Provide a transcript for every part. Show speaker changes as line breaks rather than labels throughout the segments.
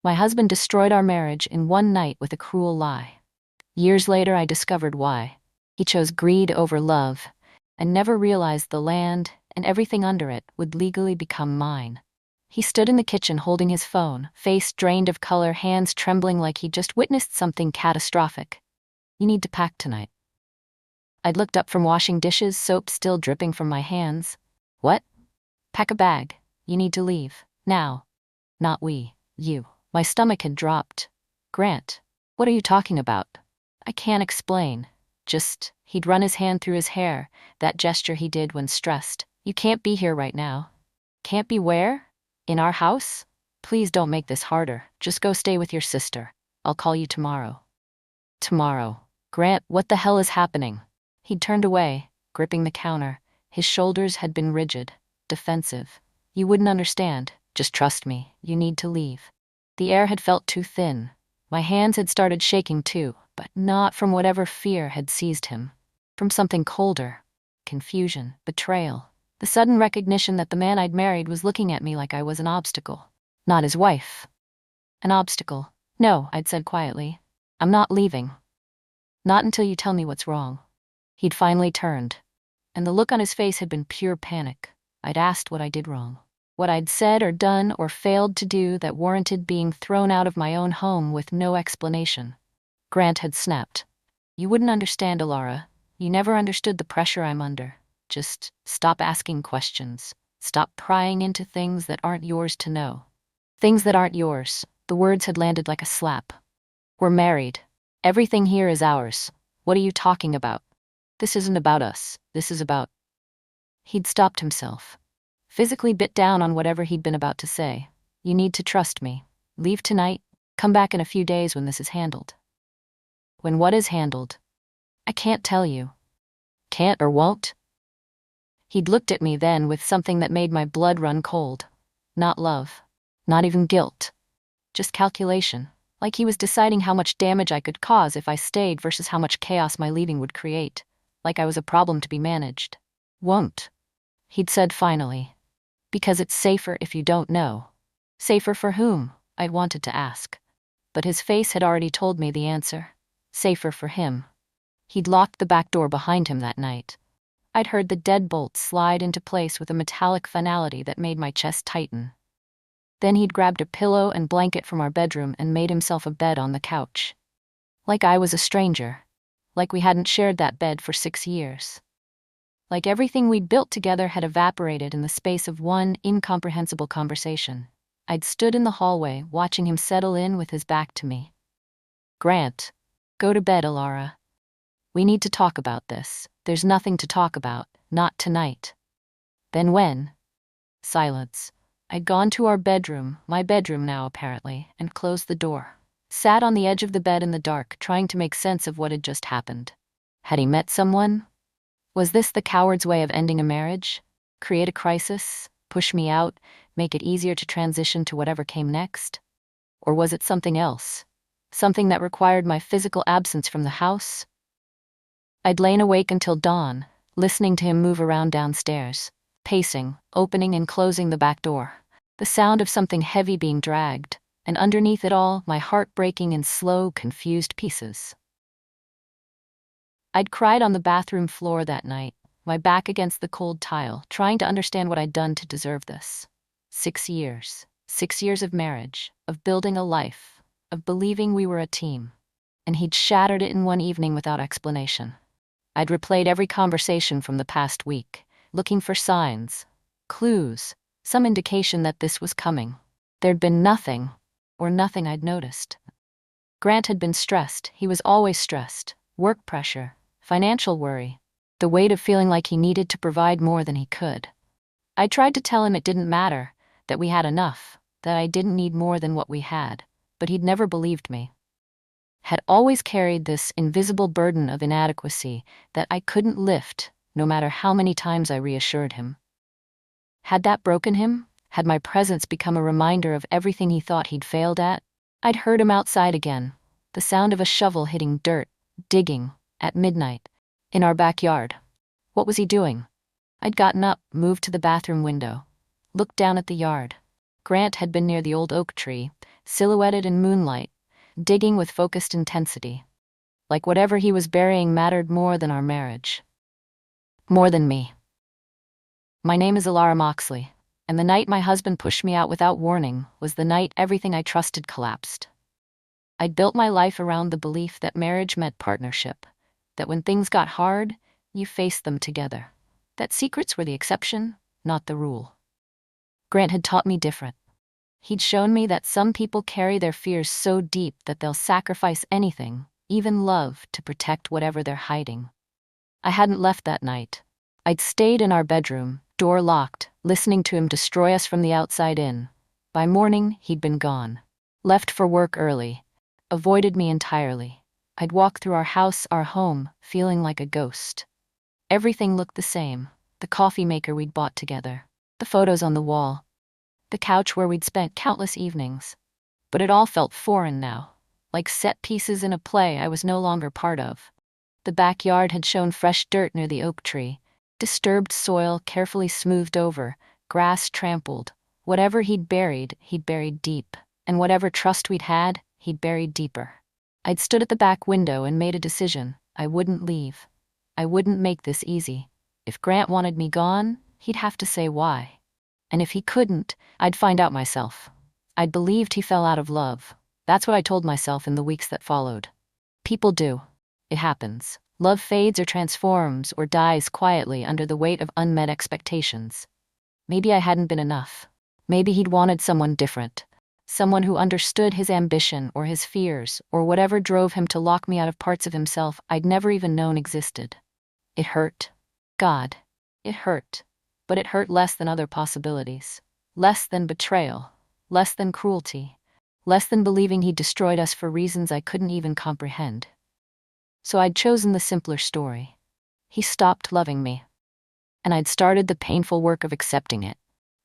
My husband destroyed our marriage in one night with a cruel lie. Years later, I discovered why. He chose greed over love, and never realized the land and everything under it would legally become mine. He stood in the kitchen holding his phone, face drained of color, hands trembling like he'd just witnessed something catastrophic. "You need to pack tonight." I'd looked up from washing dishes, soap still dripping from my hands. "What?" "Pack a bag. You need to leave. Now." "Not we. You." My stomach had dropped. "Grant, what are you talking about?" "I can't explain. Just," he'd run his hand through his hair, that gesture he did when stressed. "You can't be here right now." "Can't be where? In our house? Please don't make this harder. Just go stay with your sister. I'll call you tomorrow." Tomorrow. "Grant, what the hell is happening?" He'd turned away, gripping the counter. His shoulders had been rigid, defensive. "You wouldn't understand. Just trust me. You need to leave." The air had felt too thin. My hands had started shaking too, but not from whatever fear had seized him. From something colder. Confusion, betrayal. The sudden recognition that the man I'd married was looking at me like I was an obstacle. Not his wife. An obstacle. "No," I'd said quietly. "I'm not leaving. Not until you tell me what's wrong." He'd finally turned, and the look on his face had been pure panic. I'd asked what I did wrong. What I'd said or done or failed to do that warranted being thrown out of my own home with no explanation. Grant had snapped. "You wouldn't understand, Alara. You never understood the pressure I'm under. Just stop asking questions. Stop prying into things that aren't yours to know." Things that aren't yours. The words had landed like a slap. "We're married. Everything here is ours. What are you talking about? This isn't about us. This is about..." He'd stopped himself. Physically bit down on whatever he'd been about to say. "You need to trust me. Leave tonight. Come back in a few days when this is handled." "When what is handled?" "I can't tell you." "Can't or won't?" He'd looked at me then with something that made my blood run cold. Not love. Not even guilt. Just calculation. Like he was deciding how much damage I could cause if I stayed versus how much chaos my leaving would create. Like I was a problem to be managed. "Won't," he'd said finally. "Because it's safer if you don't know." Safer for whom? I'd wanted to ask. But his face had already told me the answer. Safer for him. He'd locked the back door behind him that night. I'd heard the deadbolt slide into place with a metallic finality that made my chest tighten. Then he'd grabbed a pillow and blanket from our bedroom and made himself a bed on the couch. Like I was a stranger. Like we hadn't shared that bed for 6 years. Like everything we'd built together had evaporated in the space of one incomprehensible conversation. I'd stood in the hallway, watching him settle in with his back to me. "Grant, go to bed, Alara. We need to talk about this. There's nothing to talk about, not tonight." Then when? Silence. I'd gone to our bedroom, my bedroom now apparently, and closed the door. Sat on the edge of the bed in the dark, trying to make sense of what had just happened. Had he met someone? Was this the coward's way of ending a marriage? Create a crisis? Push me out? Make it easier to transition to whatever came next? Or was it something else? Something that required my physical absence from the house? I'd lain awake until dawn, listening to him move around downstairs, pacing, opening and closing the back door. The sound of something heavy being dragged, and underneath it all, my heart breaking in slow, confused pieces. I'd cried on the bathroom floor that night, my back against the cold tile, trying to understand what I'd done to deserve this. 6 years. 6 years of marriage, of building a life, of believing we were a team. And he'd shattered it in one evening without explanation. I'd replayed every conversation from the past week, looking for signs, clues, some indication that this was coming. There'd been nothing, or nothing I'd noticed. Grant had been stressed. He was always stressed. Work pressure, financial worry, the weight of feeling like he needed to provide more than he could. I tried to tell him it didn't matter, that we had enough, that I didn't need more than what we had, but he'd never believed me. Had always carried this invisible burden of inadequacy that I couldn't lift, no matter how many times I reassured him. Had that broken him? Had my presence become a reminder of everything he thought he'd failed at? I'd heard him outside again, the sound of a shovel hitting dirt, digging, at midnight, in our backyard. What was he doing? I'd gotten up, moved to the bathroom window, looked down at the yard. Grant had been near the old oak tree, silhouetted in moonlight, digging with focused intensity. Like whatever he was burying mattered more than our marriage. More than me. My name is Alara Moxley, and the night my husband pushed me out without warning was the night everything I trusted collapsed. I'd built my life around the belief that marriage meant partnership, that when things got hard, you faced them together, that secrets were the exception, not the rule. Grant had taught me different. He'd shown me that some people carry their fears so deep that they'll sacrifice anything, even love, to protect whatever they're hiding. I hadn't left that night. I'd stayed in our bedroom, door locked, listening to him destroy us from the outside in. By morning, he'd been gone. Left for work early. Avoided me entirely. I'd walk through our house, our home, feeling like a ghost. Everything looked the same. The coffee maker we'd bought together. The photos on the wall. The couch where we'd spent countless evenings. But it all felt foreign now. Like set pieces in a play I was no longer part of. The backyard had shown fresh dirt near the oak tree. Disturbed soil carefully smoothed over, grass trampled. Whatever he'd buried deep. And whatever trust we'd had, he'd buried deeper. I'd stood at the back window and made a decision. I wouldn't leave. I wouldn't make this easy. If Grant wanted me gone, he'd have to say why. And if he couldn't, I'd find out myself. I'd believed he fell out of love. That's what I told myself in the weeks that followed. People do. It happens. Love fades or transforms or dies quietly under the weight of unmet expectations. Maybe I hadn't been enough. Maybe he'd wanted someone different. Someone who understood his ambition or his fears or whatever drove him to lock me out of parts of himself I'd never even known existed. It hurt. God, it hurt. But it hurt less than other possibilities. Less than betrayal. Less than cruelty. Less than believing he'd destroyed us for reasons I couldn't even comprehend. So I'd chosen the simpler story. He stopped loving me. And I'd started the painful work of accepting it.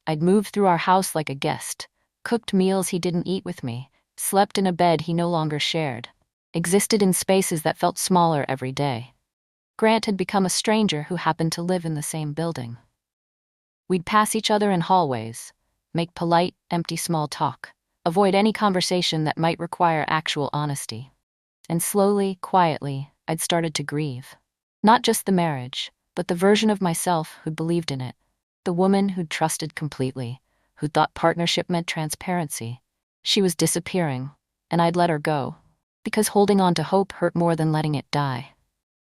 I'd moved through our house like a guest, cooked meals he didn't eat with me, slept in a bed he no longer shared, existed in spaces that felt smaller every day. Grant had become a stranger who happened to live in the same building. We'd pass each other in hallways, make polite, empty small talk, avoid any conversation that might require actual honesty. And slowly, quietly, I'd started to grieve. Not just the marriage, but the version of myself who'd believed in it. The woman who'd trusted completely, who thought partnership meant transparency. She was disappearing, and I'd let her go, because holding on to hope hurt more than letting it die.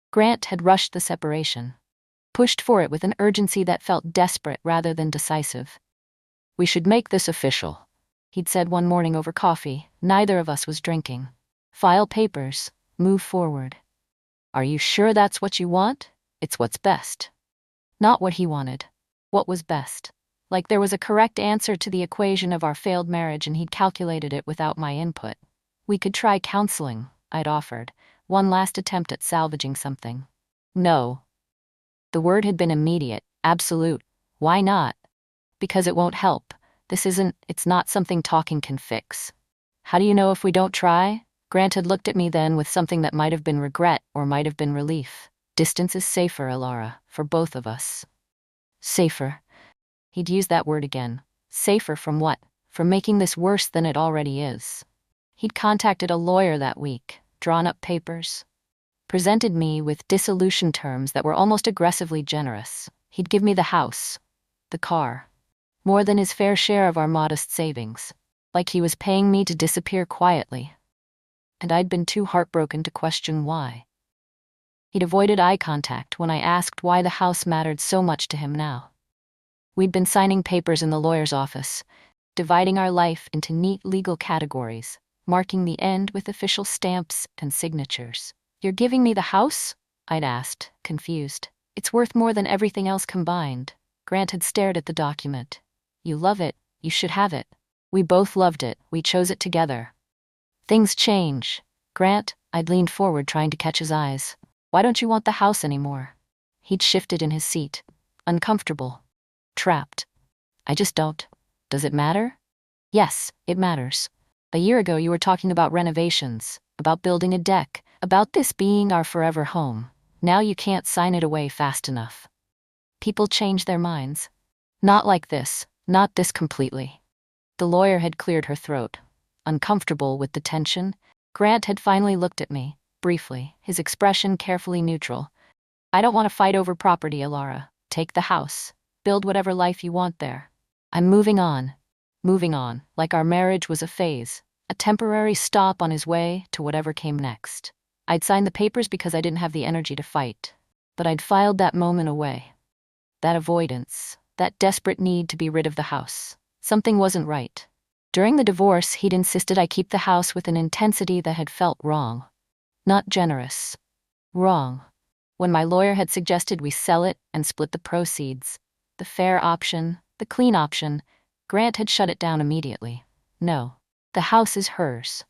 Grant had rushed the separation, pushed for it with an urgency that felt desperate rather than decisive. "We should make this official," he'd said one morning over coffee. Neither of us was drinking. "File papers, move forward." "Are you sure that's what you want?" "It's what's best." Not what he wanted. What was best. Like there was a correct answer to the equation of our failed marriage and he'd calculated it without my input. "We could try counseling," I'd offered. One last attempt at salvaging something. "No." The word had been immediate, absolute. "Why not?" "Because it won't help. It's not something talking can fix." "How do you know if we don't try?" Grant had looked at me then with something that might have been regret or might have been relief. "Distance is safer, Alara, for both of us." Safer. He'd used that word again. Safer from what? From making this worse than it already is. He'd contacted a lawyer that week, drawn up papers, presented me with dissolution terms that were almost aggressively generous. He'd give me the house, the car, more than his fair share of our modest savings, like he was paying me to disappear quietly. And I'd been too heartbroken to question why. He'd avoided eye contact when I asked why the house mattered so much to him now. We'd been signing papers in the lawyer's office, dividing our life into neat legal categories, marking the end with official stamps and signatures. "You're giving me the house?" I'd asked, confused. "It's worth more than everything else combined." Grant had stared at the document. "You love it, you should have it." We both loved it, we chose it together. "Things change. Grant," I'd leaned forward trying to catch his eyes. "Why don't you want the house anymore?" He'd shifted in his seat, uncomfortable. Trapped. "I just don't." "Does it matter?" "Yes, it matters. A year ago you were talking about renovations, about building a deck, about this being our forever home. Now you can't sign it away fast enough." People change their minds. Not like this, not this completely. The lawyer had cleared her throat. uncomfortable with the tension. Grant had finally looked at me, briefly, his expression carefully neutral. I don't want to fight over property, Alara. Take the house. Build whatever life you want there. I'm moving on. Moving on, like our marriage was a phase, a temporary stop on his way to whatever came next. I'd signed the papers because I didn't have the energy to fight, but I'd filed that moment away. That avoidance, that desperate need to be rid of the house. Something wasn't right. During the divorce, he'd insisted I keep the house with an intensity that had felt wrong. Not generous. Wrong. When my lawyer had suggested we sell it and split the proceeds, the fair option, the clean option, Grant had shut it down immediately. No, the house is hers.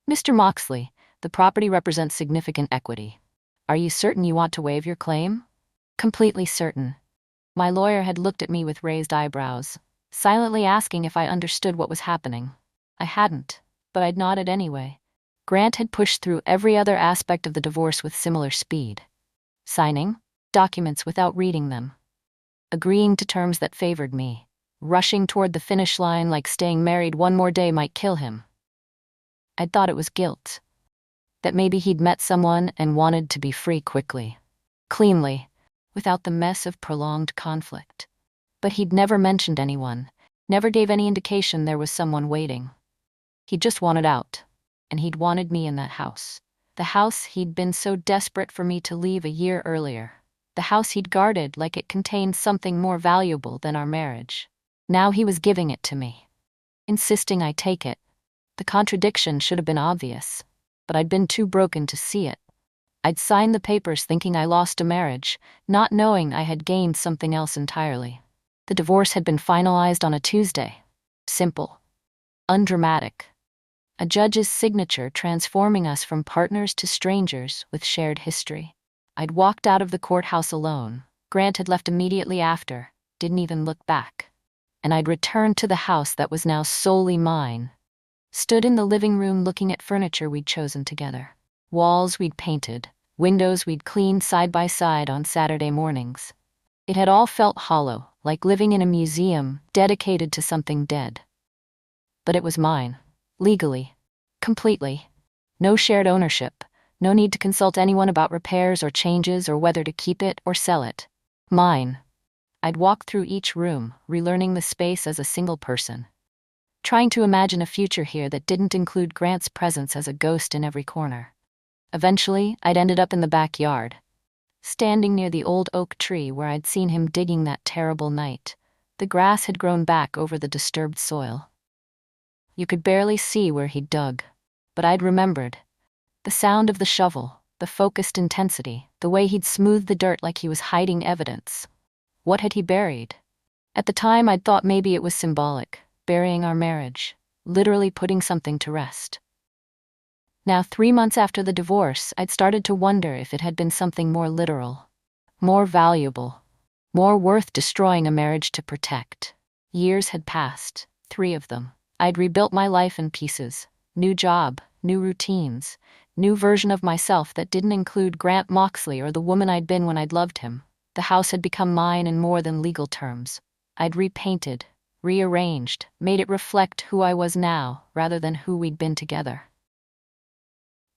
Mr. Moxley, the property represents significant equity. Are you certain you want to waive your claim? Completely certain. My lawyer had looked at me with raised eyebrows, silently asking if I understood what was happening. I hadn't, but I'd nodded anyway. Grant had pushed through every other aspect of the divorce with similar speed. Signing documents without reading them. Agreeing to terms that favored me. Rushing toward the finish line like staying married one more day might kill him. I'd thought it was guilt. That maybe he'd met someone and wanted to be free quickly. Cleanly, without the mess of prolonged conflict. But he'd never mentioned anyone, never gave any indication there was someone waiting. He just wanted out, and he'd wanted me in that house. The house he'd been so desperate for me to leave a year earlier. The house he'd guarded like it contained something more valuable than our marriage. Now he was giving it to me, insisting I take it. The contradiction should have been obvious, but I'd been too broken to see it. I'd signed the papers thinking I lost a marriage, not knowing I had gained something else entirely. The divorce had been finalized on a Tuesday. Simple. Undramatic. A judge's signature transforming us from partners to strangers with shared history. I'd walked out of the courthouse alone. Grant had left immediately after, didn't even look back. And I'd returned to the house that was now solely mine. Stood in the living room looking at furniture we'd chosen together. Walls we'd painted, windows we'd cleaned side by side on Saturday mornings. It had all felt hollow, like living in a museum dedicated to something dead. But it was mine. Legally. Completely. No shared ownership. No need to consult anyone about repairs or changes or whether to keep it or sell it. Mine. I'd walk through each room, relearning the space as a single person. Trying to imagine a future here that didn't include Grant's presence as a ghost in every corner. Eventually, I'd ended up in the backyard, standing near the old oak tree where I'd seen him digging that terrible night. The grass had grown back over the disturbed soil. You could barely see where he'd dug, but I'd remembered. The sound of the shovel, the focused intensity, the way he'd smoothed the dirt like he was hiding evidence. What had he buried? At the time, I'd thought maybe it was symbolic, burying our marriage, literally putting something to rest. Now, 3 months after the divorce, I'd started to wonder if it had been something more literal, more valuable, more worth destroying a marriage to protect. Years had passed, 3 of them. I'd rebuilt my life in pieces. New job, new routines, new version of myself that didn't include Grant Moxley or the woman I'd been when I'd loved him. The house had become mine in more than legal terms. I'd repainted, rearranged, made it reflect who I was now rather than who we'd been together.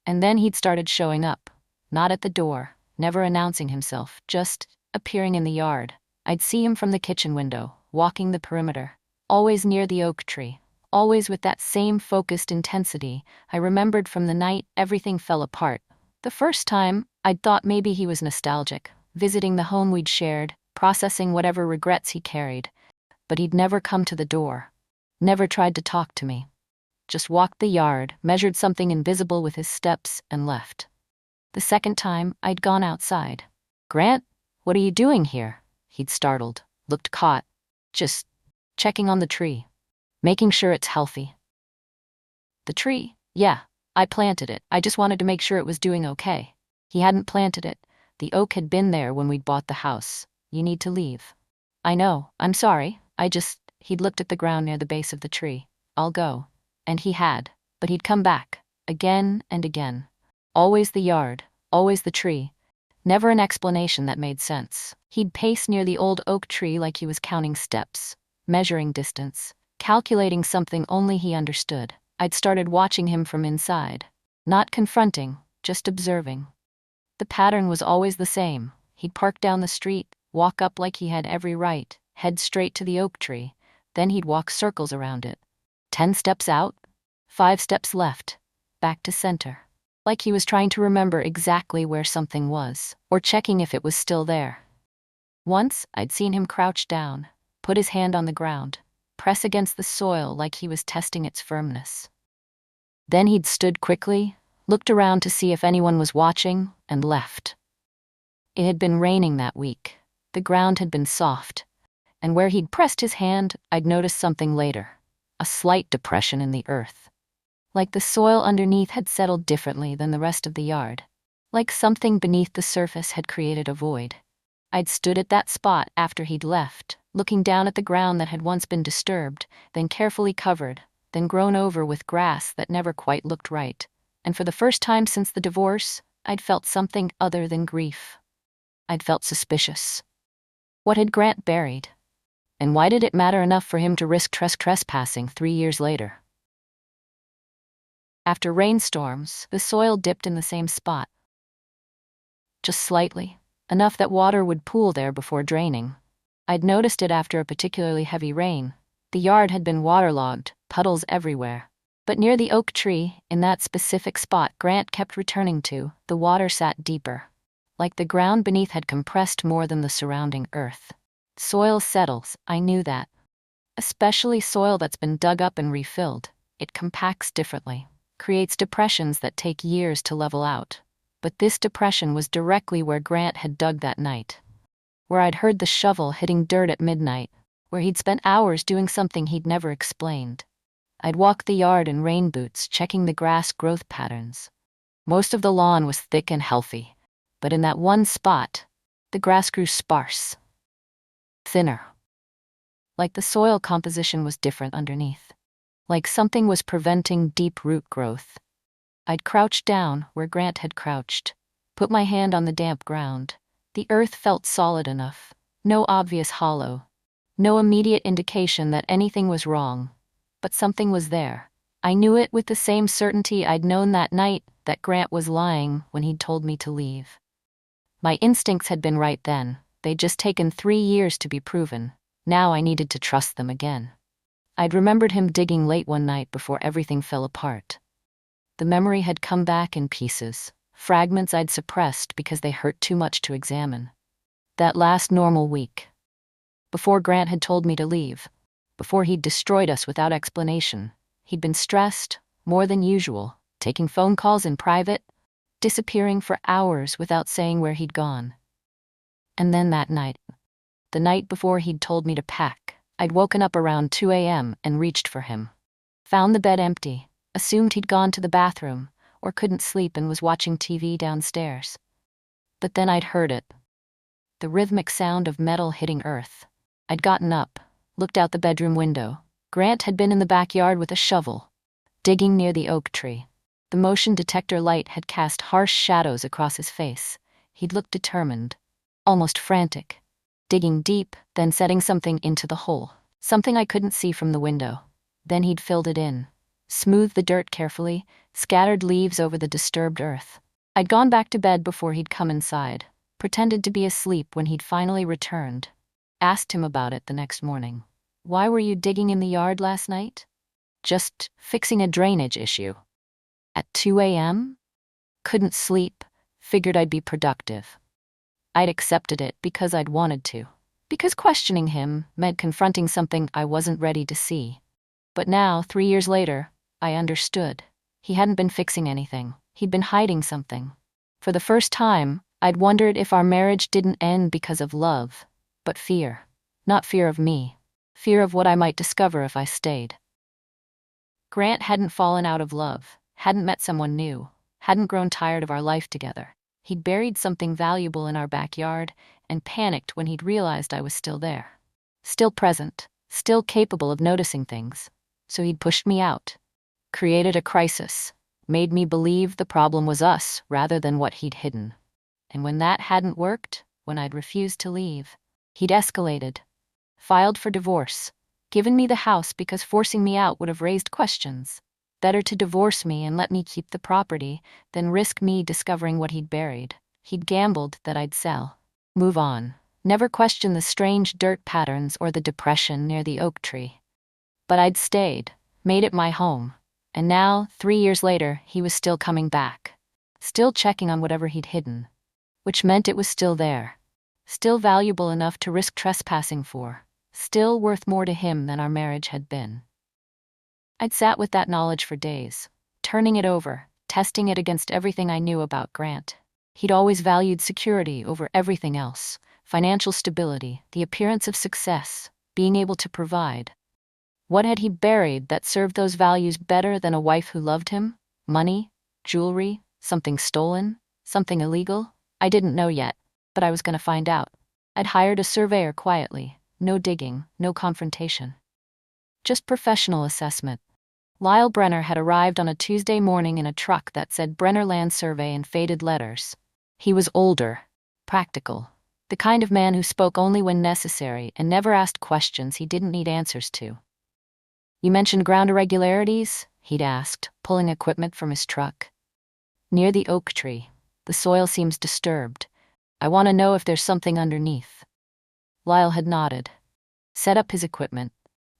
And then he'd started showing up, not at the door, never announcing himself, just appearing in the yard. I'd see him from the kitchen window, walking the perimeter, always near the oak tree, always with that same focused intensity I remembered from the night everything fell apart. The first time, I'd thought maybe he was nostalgic, visiting the home we'd shared, processing whatever regrets he carried. But he'd never come to the door, never tried to talk to me. Just walked the yard, measured something invisible with his steps, and left. The second time, I'd gone outside. "Grant, what are you doing here?" He'd startled, looked caught. "Just checking on the tree. Making sure it's healthy." "The tree? Yeah, I planted it. I just wanted to make sure it was doing okay." He hadn't planted it. The oak had been there when we'd bought the house. "You need to leave." "I know, I'm sorry. He'd looked at the ground near the base of the tree. "I'll go." And he had, but he'd come back, again and again. Always the yard, always the tree. Never an explanation that made sense. He'd pace near the old oak tree like he was counting steps, measuring distance, calculating something only he understood. I'd started watching him from inside. Not confronting, just observing. The pattern was always the same. He'd park down the street, walk up like he had every right, head straight to the oak tree. Then he'd walk circles around it. 10 steps out, 5 steps left, back to center. Like he was trying to remember exactly where something was, or checking if it was still there. Once, I'd seen him crouch down, put his hand on the ground, press against the soil like he was testing its firmness. Then he'd stood quickly, looked around to see if anyone was watching, and left. It had been raining that week. The ground had been soft, and where he'd pressed his hand, I'd noticed something later. A slight depression in the earth. Like the soil underneath had settled differently than the rest of the yard. Like something beneath the surface had created a void. I'd stood at that spot after he'd left, looking down at the ground that had once been disturbed, then carefully covered, then grown over with grass that never quite looked right. And for the first time since the divorce, I'd felt something other than grief. I'd felt suspicious. What had Grant buried? And why did it matter enough for him to risk trespassing 3 years later? After rainstorms, the soil dipped in the same spot. Just slightly, enough that water would pool there before draining. I'd noticed it after a particularly heavy rain. The yard had been waterlogged, puddles everywhere. But near the oak tree, in that specific spot Grant kept returning to, the water sat deeper. Like the ground beneath had compressed more than the surrounding earth. Soil settles, I knew that. Especially soil that's been dug up and refilled. It compacts differently, creates depressions that take years to level out. But this depression was directly where Grant had dug that night. Where I'd heard the shovel hitting dirt at midnight. Where he'd spent hours doing something he'd never explained. I'd walked the yard in rain boots, checking the grass growth patterns. Most of the lawn was thick and healthy. But in that one spot, the grass grew sparse. Thinner. Like the soil composition was different underneath. Like something was preventing deep root growth. I'd crouched down where Grant had crouched, put my hand on the damp ground. The earth felt solid enough, no obvious hollow, no immediate indication that anything was wrong. But something was there. I knew it with the same certainty I'd known that night that Grant was lying when he'd told me to leave. My instincts had been right then. They'd just taken 3 years to be proven. Now I needed to trust them again. I'd remembered him digging late one night before everything fell apart. The memory had come back in pieces, fragments I'd suppressed because they hurt too much to examine. That last normal week. Before Grant had told me to leave. Before he'd destroyed us without explanation. He'd been stressed, more than usual, taking phone calls in private, disappearing for hours without saying where he'd gone. And then that night, the night before he'd told me to pack, I'd woken up around 2 a.m. and reached for him. Found the bed empty, assumed he'd gone to the bathroom, or couldn't sleep and was watching TV downstairs. But then I'd heard it. The rhythmic sound of metal hitting earth. I'd gotten up, looked out the bedroom window. Grant had been in the backyard with a shovel, digging near the oak tree. The motion detector light had cast harsh shadows across his face. He'd looked determined, almost frantic, digging deep, then setting something into the hole, something I couldn't see from the window. Then he'd filled it in, smoothed the dirt carefully, scattered leaves over the disturbed earth. I'd gone back to bed before he'd come inside, pretended to be asleep when he'd finally returned. Asked him about it the next morning. Why were you digging in the yard last night? Just fixing a drainage issue. At 2 a.m.? Couldn't sleep, figured I'd be productive. I'd accepted it because I'd wanted to. Because questioning him meant confronting something I wasn't ready to see. But now, 3 years later, I understood. He hadn't been fixing anything. He'd been hiding something. For the first time, I'd wondered if our marriage didn't end because of love, but fear. Not fear of me. Fear of what I might discover if I stayed. Grant hadn't fallen out of love, hadn't met someone new, hadn't grown tired of our life together. He'd buried something valuable in our backyard and panicked when he'd realized I was still there. Still present, still capable of noticing things. So he'd pushed me out. Created a crisis. Made me believe the problem was us rather than what he'd hidden. And when that hadn't worked, when I'd refused to leave, he'd escalated. Filed for divorce. Given me the house because forcing me out would have raised questions. Better to divorce me and let me keep the property than risk me discovering what he'd buried. He'd gambled that I'd sell. Move on. Never question the strange dirt patterns or the depression near the oak tree. But I'd stayed, made it my home. And now, 3 years later, he was still coming back. Still checking on whatever he'd hidden. Which meant it was still there. Still valuable enough to risk trespassing for. Still worth more to him than our marriage had been. I'd sat with that knowledge for days, turning it over, testing it against everything I knew about Grant. He'd always valued security over everything else. Financial stability, the appearance of success, being able to provide. What had he buried that served those values better than a wife who loved him? Money? Jewelry? Something stolen? Something illegal? I didn't know yet, but I was going to find out. I'd hired a surveyor quietly. No digging, no confrontation. Just professional assessment. Lyle Brenner had arrived on a Tuesday morning in a truck that said Brenner Land Survey in faded letters. He was older, practical, the kind of man who spoke only when necessary and never asked questions he didn't need answers to. You mentioned ground irregularities? He'd asked, pulling equipment from his truck. Near the oak tree. The soil seems disturbed. I want to know if there's something underneath. Lyle had nodded. Set up his equipment.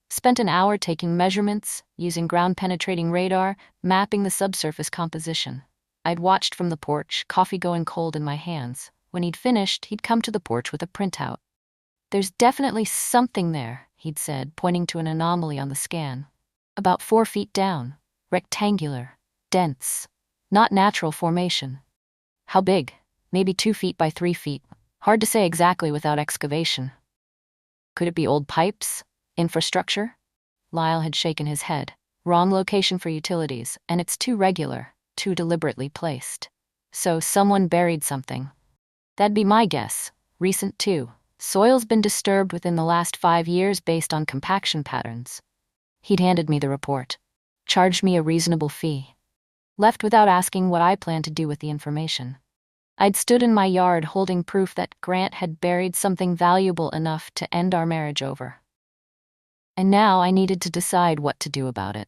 Spent an hour taking measurements, using ground-penetrating radar, mapping the subsurface composition. I'd watched from the porch, coffee going cold in my hands. When he'd finished, he'd come to the porch with a printout. There's definitely something there, he'd said, pointing to an anomaly on the scan. About 4 feet down. Rectangular. Dense. Not natural formation. How big? Maybe 2 feet by 3 feet. Hard to say exactly without excavation. Could it be old pipes? Infrastructure? Lyle had shaken his head. Wrong location for utilities, and it's too regular, too deliberately placed. So someone buried something. That'd be my guess. Recent too. Soil's been disturbed within the last 5 years based on compaction patterns. He'd handed me the report. Charged me a reasonable fee. Left without asking what I planned to do with the information. I'd stood in my yard holding proof that Grant had buried something valuable enough to end our marriage over. And now I needed to decide what to do about it.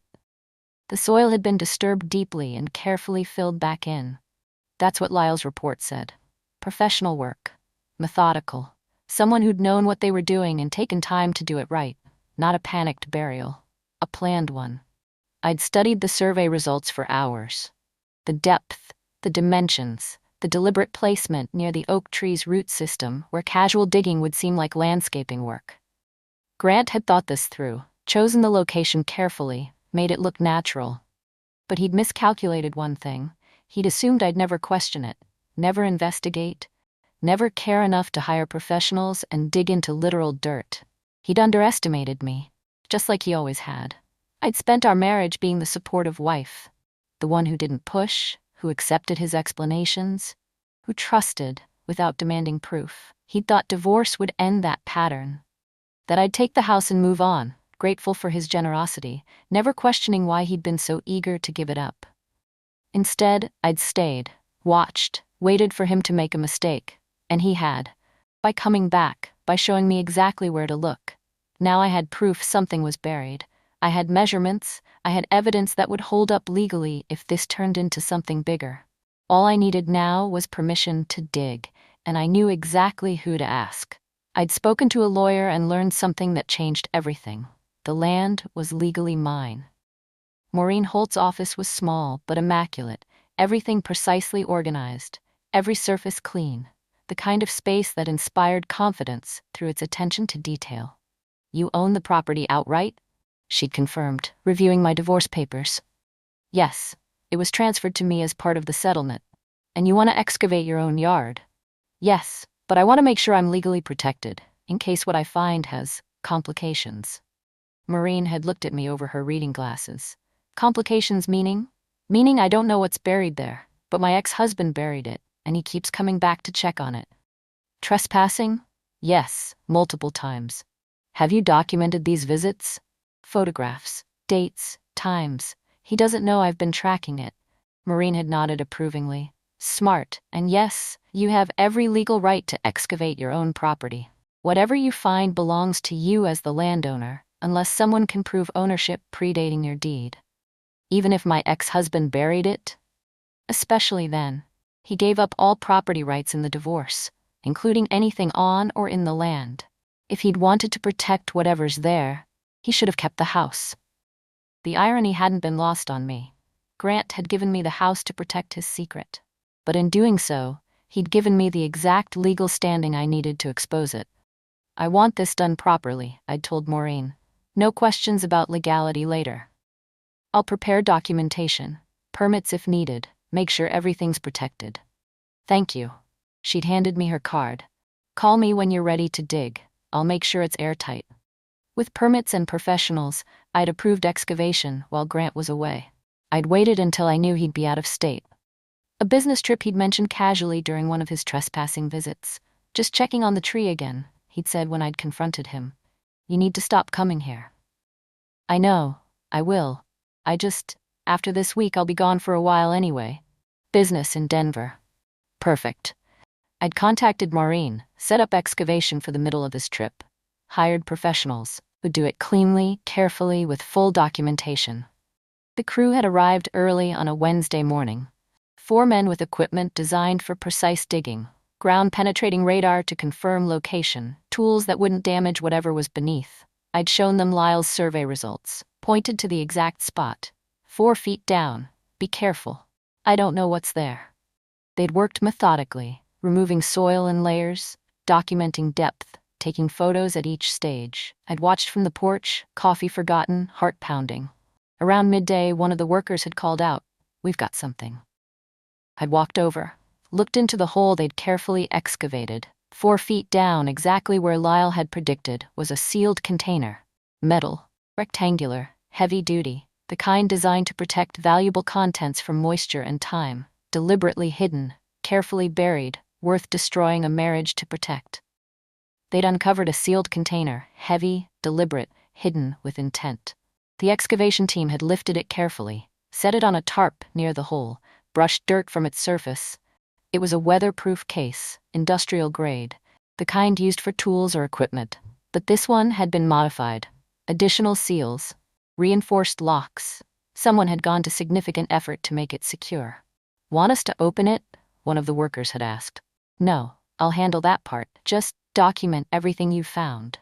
The soil had been disturbed deeply and carefully filled back in. That's what Lyle's report said. Professional work. Methodical. Someone who'd known what they were doing and taken time to do it right. Not a panicked burial. A planned one. I'd studied the survey results for hours. The depth, the dimensions, the deliberate placement near the oak tree's root system where casual digging would seem like landscaping work. Grant had thought this through, chosen the location carefully, made it look natural. But he'd miscalculated one thing. He'd assumed I'd never question it, never investigate, never care enough to hire professionals and dig into literal dirt. He'd underestimated me, just like he always had. I'd spent our marriage being the supportive wife, the one who didn't push, who accepted his explanations, who trusted without demanding proof. He'd thought divorce would end that pattern, that I'd take the house and move on, grateful for his generosity, never questioning why he'd been so eager to give it up. Instead, I'd stayed, watched, waited for him to make a mistake, and he had, by coming back, by showing me exactly where to look. Now I had proof something was buried. I had measurements, I had evidence that would hold up legally if this turned into something bigger. All I needed now was permission to dig, and I knew exactly who to ask. I'd spoken to a lawyer and learned something that changed everything. The land was legally mine. Maureen Holt's office was small but immaculate, everything precisely organized, every surface clean, the kind of space that inspired confidence through its attention to detail. You own the property outright? She'd confirmed, reviewing my divorce papers. Yes, it was transferred to me as part of the settlement. And you want to excavate your own yard? Yes, but I want to make sure I'm legally protected, in case what I find has complications. Maureen had looked at me over her reading glasses. Complications meaning? Meaning I don't know what's buried there, but my ex-husband buried it, and he keeps coming back to check on it. Trespassing? Yes, multiple times. Have you documented these visits? Photographs, dates, times. He doesn't know I've been tracking it. Maureen had nodded approvingly. Smart, and yes, you have every legal right to excavate your own property. Whatever you find belongs to you as the landowner, unless someone can prove ownership predating your deed. even if my ex-husband buried it? Especially then. He gave up all property rights in the divorce, including anything on or in the land. If he'd wanted to protect whatever's there, he should have kept the house. The irony hadn't been lost on me. Grant had given me the house to protect his secret. But in doing so, he'd given me the exact legal standing I needed to expose it. I want this done properly, I'd told Maureen. No questions about legality later. I'll prepare documentation, permits if needed, make sure everything's protected. Thank you. She'd handed me her card. Call me when you're ready to dig. I'll make sure it's airtight. With permits and professionals, I'd approved excavation while Grant was away. I'd waited until I knew he'd be out of state. A business trip he'd mentioned casually during one of his trespassing visits. Just checking on the tree again, he'd said when I'd confronted him. You need to stop coming here. I know, I will. After this week I'll be gone for a while anyway. Business in Denver. Perfect. I'd contacted Maureen, set up excavation for the middle of this trip. Hired professionals who'd do it cleanly, carefully, with full documentation. The crew had arrived early on a Wednesday morning. 4 men with equipment designed for precise digging, ground-penetrating radar to confirm location, tools that wouldn't damage whatever was beneath. I'd shown them Lyle's survey results, pointed to the exact spot. 4 feet down. Be careful. I don't know what's there. They'd worked methodically, removing soil in layers, documenting depth, taking photos at each stage. I'd watched from the porch, coffee forgotten, heart pounding. Around midday, one of the workers had called out, "We've got something." I'd walked over, looked into the hole they'd carefully excavated. 4 feet down, exactly where Lyle had predicted, was a sealed container. Metal, rectangular, heavy-duty, the kind designed to protect valuable contents from moisture and time. Deliberately hidden, carefully buried, worth destroying a marriage to protect. They'd uncovered a sealed container, heavy, deliberate, hidden with intent. The excavation team had lifted it carefully, set it on a tarp near the hole, brushed dirt from its surface. It was a weatherproof case, industrial grade, the kind used for tools or equipment. But this one had been modified. Additional seals, reinforced locks. Someone had gone to significant effort to make it secure. Want us to open it? One of the workers had asked. No, I'll handle that part. Just document everything you found.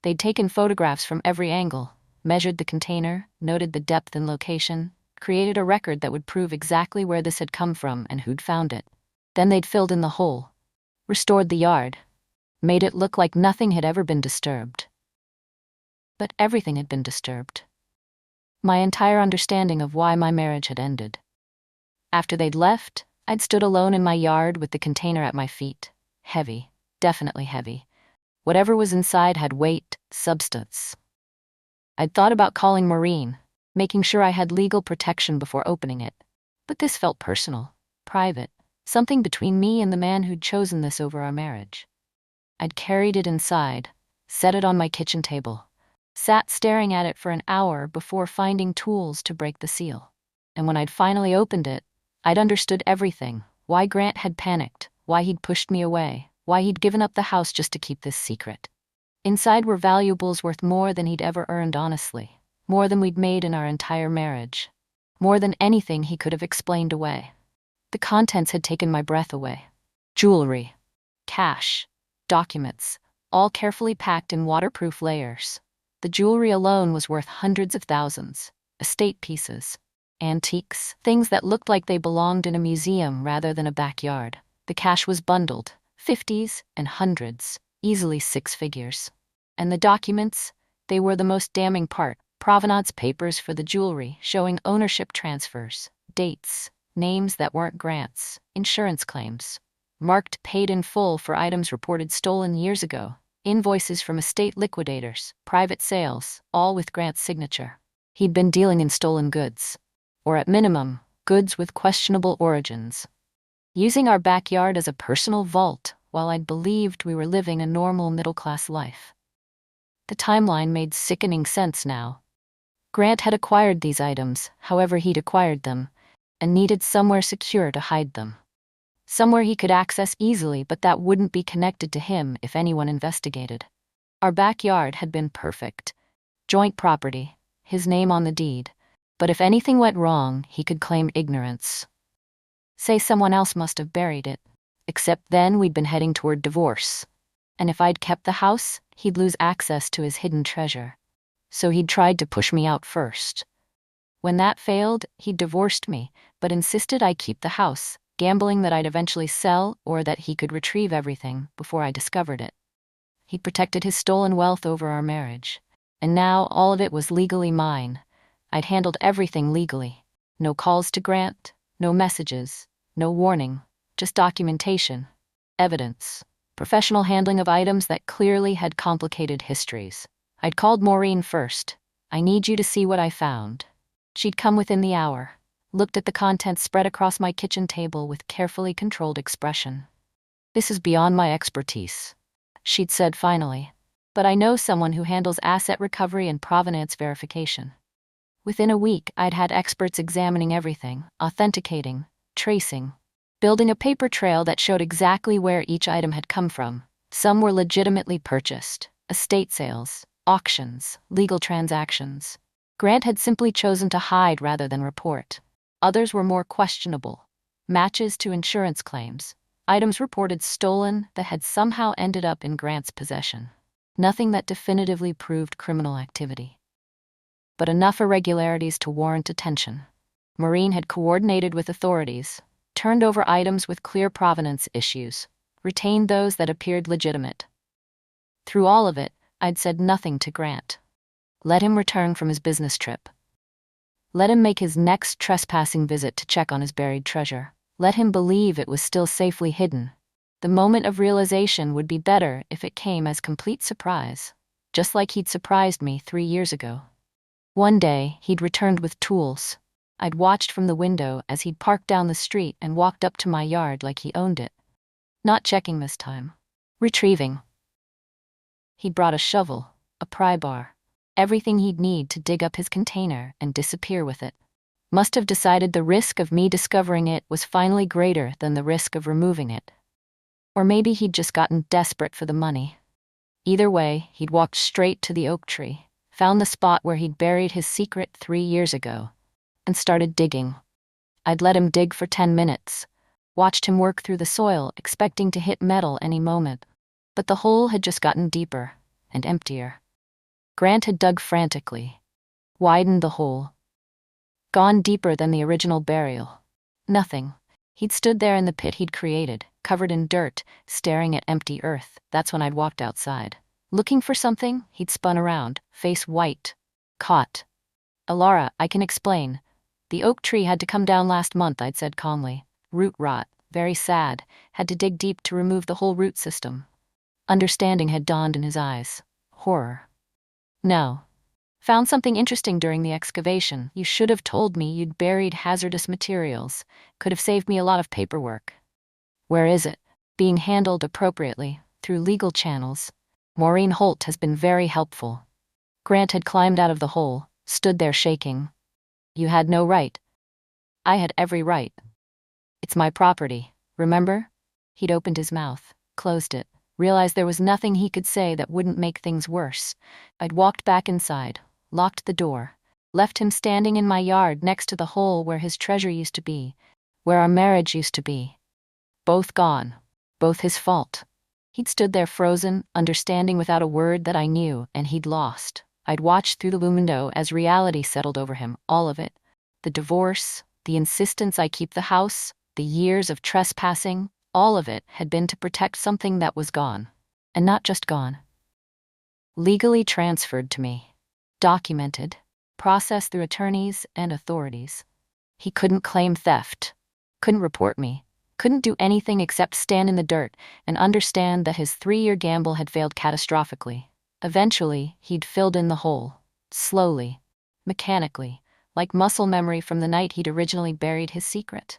They'd taken photographs from every angle, measured the container, noted the depth and location, created a record that would prove exactly where this had come from and who'd found it. Then they'd filled in the hole, restored the yard, made it look like nothing had ever been disturbed. But everything had been disturbed. My entire understanding of why my marriage had ended. After they'd left, I'd stood alone in my yard with the container at my feet. Heavy, definitely heavy. Whatever was inside had weight, substance. I'd thought about calling Maureen, making sure I had legal protection before opening it. But this felt personal, private, something between me and the man who'd chosen this over our marriage. I'd carried it inside, set it on my kitchen table, sat staring at it for an hour before finding tools to break the seal. And when I'd finally opened it, I'd understood everything. Why Grant had panicked, why he'd pushed me away, why he'd given up the house just to keep this secret. Inside were valuables worth more than he'd ever earned honestly, more than we'd made in our entire marriage, more than anything he could have explained away. The contents had taken my breath away. Jewelry, cash, documents, all carefully packed in waterproof layers. The jewelry alone was worth hundreds of thousands, estate pieces, antiques, things that looked like they belonged in a museum rather than a backyard. The cash was bundled, 50s and hundreds, easily 6 figures. And the documents, they were the most damning part. Provenance papers for the jewelry showing ownership transfers, dates, names that weren't Grant's, insurance claims, marked paid in full for items reported stolen years ago, invoices from estate liquidators, private sales, all with Grant's signature. He'd been dealing in stolen goods. Or at minimum, goods with questionable origins. Using our backyard as a personal vault while I'd believed we were living a normal middle-class life. The timeline made sickening sense now. Grant had acquired these items, however he'd acquired them, and needed somewhere secure to hide them. Somewhere he could access easily, but that wouldn't be connected to him if anyone investigated. Our backyard had been perfect. Joint property, his name on the deed, But if anything went wrong, he could claim ignorance. Say someone else must have buried it. Except then we'd been heading toward divorce. And if I'd kept the house, he'd lose access to his hidden treasure. So he'd tried to push me out first. When that failed, he divorced me, but insisted I keep the house, gambling that I'd eventually sell or that he could retrieve everything before I discovered it. He protected his stolen wealth over our marriage, and now all of it was legally mine. I'd handled everything legally. No calls to Grant, no messages, no warning, just documentation, evidence, professional handling of items that clearly had complicated histories. I'd called Maureen first. I need you to see what I found. She'd come within the hour, looked at the contents spread across my kitchen table with carefully controlled expression. This is beyond my expertise, she'd said finally, but I know someone who handles asset recovery and provenance verification. Within a week, I'd had experts examining everything, authenticating, tracing, building a paper trail that showed exactly where each item had come from. Some were legitimately purchased, estate sales, auctions, legal transactions. Grant had simply chosen to hide rather than report. Others were more questionable. Matches to insurance claims, items reported stolen that had somehow ended up in Grant's possession. Nothing that definitively proved criminal activity. But enough irregularities to warrant attention. Maureen had coordinated with authorities, turned over items with clear provenance issues, retained those that appeared legitimate. Through all of it, I'd said nothing to Grant. Let him return from his business trip. Let him make his next trespassing visit to check on his buried treasure. Let him believe it was still safely hidden. The moment of realization would be better if it came as complete surprise, just like he'd surprised me 3 years ago. One day, he'd returned with tools. I'd watched from the window as he'd parked down the street and walked up to my yard like he owned it. Not checking this time. Retrieving. He'd brought a shovel, a pry bar, everything he'd need to dig up his container and disappear with it. Must have decided the risk of me discovering it was finally greater than the risk of removing it. Or maybe he'd just gotten desperate for the money. Either way, he'd walked straight to the oak tree, found the spot where he'd buried his secret 3 years ago, and started digging. I'd let him dig for 10 minutes, watched him work through the soil, expecting to hit metal any moment. But the hole had just gotten deeper and emptier. Grant had dug frantically, widened the hole, gone deeper than the original burial. Nothing. He'd stood there in the pit he'd created, covered in dirt, staring at empty earth. That's when I'd walked outside. Looking for something, he'd spun around, face white. Caught. Alara, I can explain. The oak tree had to come down last month, I'd said calmly. Root rot. Very sad. Had to dig deep to remove the whole root system. Understanding had dawned in his eyes. Horror. No. Found something interesting during the excavation. You should have told me you'd buried hazardous materials. Could have saved me a lot of paperwork. Where is it? Being handled appropriately, through legal channels. Maureen Holt has been very helpful. Grant had climbed out of the hole, stood there shaking. You had no right. I had every right. It's my property, remember? He'd opened his mouth, closed it, realized there was nothing he could say that wouldn't make things worse. I'd walked back inside, locked the door, left him standing in my yard next to the hole where his treasure used to be, where our marriage used to be. Both gone, both his fault. He'd stood there frozen, understanding without a word that I knew, and he'd lost. I'd watched through the window as reality settled over him, all of it. The divorce, the insistence I keep the house, the years of trespassing, all of it had been to protect something that was gone. And not just gone. Legally transferred to me. Documented. Processed through attorneys and authorities. He couldn't claim theft. Couldn't report me. Couldn't do anything except stand in the dirt and understand that his 3-year gamble had failed catastrophically. Eventually, he'd filled in the hole. Slowly. Mechanically. Like muscle memory from the night he'd originally buried his secret.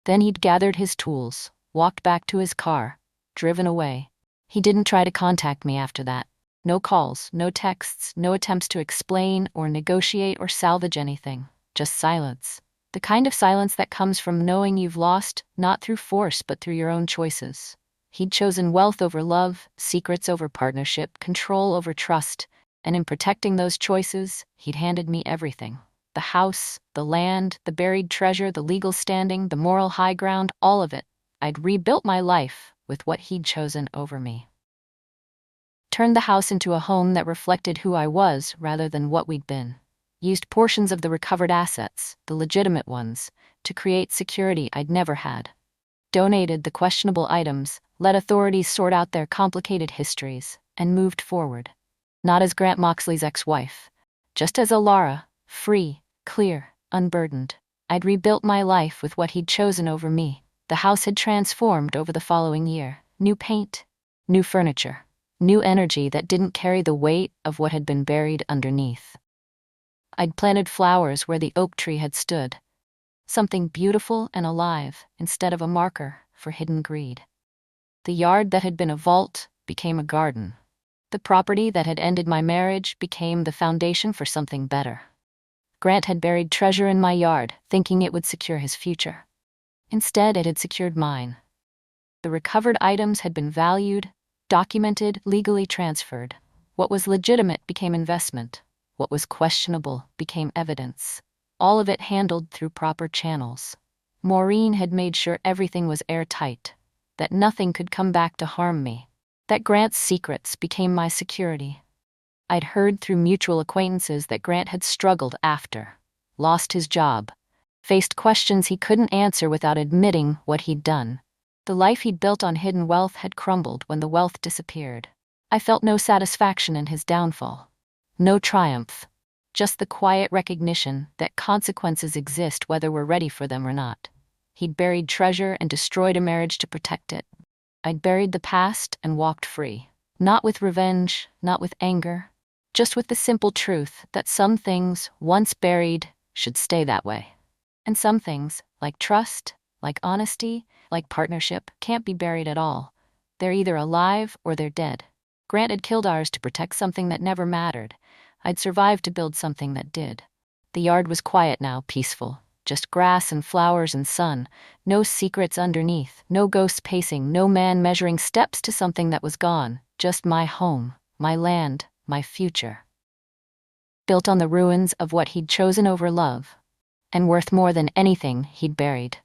Then he'd gathered his tools, walked back to his car, driven away. He didn't try to contact me after that. No calls, no texts, no attempts to explain or negotiate or salvage anything. Just silence. The kind of silence that comes from knowing you've lost, not through force but through your own choices. He'd chosen wealth over love, secrets over partnership, control over trust, and in protecting those choices, he'd handed me everything. The house, the land, the buried treasure, the legal standing, the moral high ground, all of it. I'd rebuilt my life with what he'd chosen over me. Turned the house into a home that reflected who I was rather than what we'd been. Used portions of the recovered assets, the legitimate ones, to create security I'd never had. Donated the questionable items, let authorities sort out their complicated histories, and moved forward. Not as Grant Moxley's ex-wife, just as Alara, free, clear, unburdened. I'd rebuilt my life with what he'd chosen over me. The house had transformed over the following year. New paint, new furniture, new energy that didn't carry the weight of what had been buried underneath. I'd planted flowers where the oak tree had stood, something beautiful and alive instead of a marker for hidden greed. The yard that had been a vault became a garden. The property that had ended my marriage became the foundation for something better. Grant had buried treasure in my yard, thinking it would secure his future. Instead, it had secured mine. The recovered items had been valued, documented, legally transferred. What was legitimate became investment. What was questionable became evidence. All of it handled through proper channels. Maureen had made sure everything was airtight, that nothing could come back to harm me, that Grant's secrets became my security. I'd heard through mutual acquaintances that Grant had struggled after, lost his job, faced questions he couldn't answer without admitting what he'd done. The life he'd built on hidden wealth had crumbled when the wealth disappeared. I felt no satisfaction in his downfall, no triumph, just the quiet recognition that consequences exist whether we're ready for them or not. He'd buried treasure and destroyed a marriage to protect it. I'd buried the past and walked free, not with revenge, not with anger, just with the simple truth that some things, once buried, should stay that way. And some things, like trust, like honesty, like partnership, can't be buried at all. They're either alive or they're dead. Grant had killed ours to protect something that never mattered. I'd survived to build something that did. The yard was quiet now, peaceful. Just grass and flowers and sun. No secrets underneath, no ghosts pacing, no man measuring steps to something that was gone. Just my home, my land, my future. Built on the ruins of what he'd chosen over love, and worth more than anything he'd buried.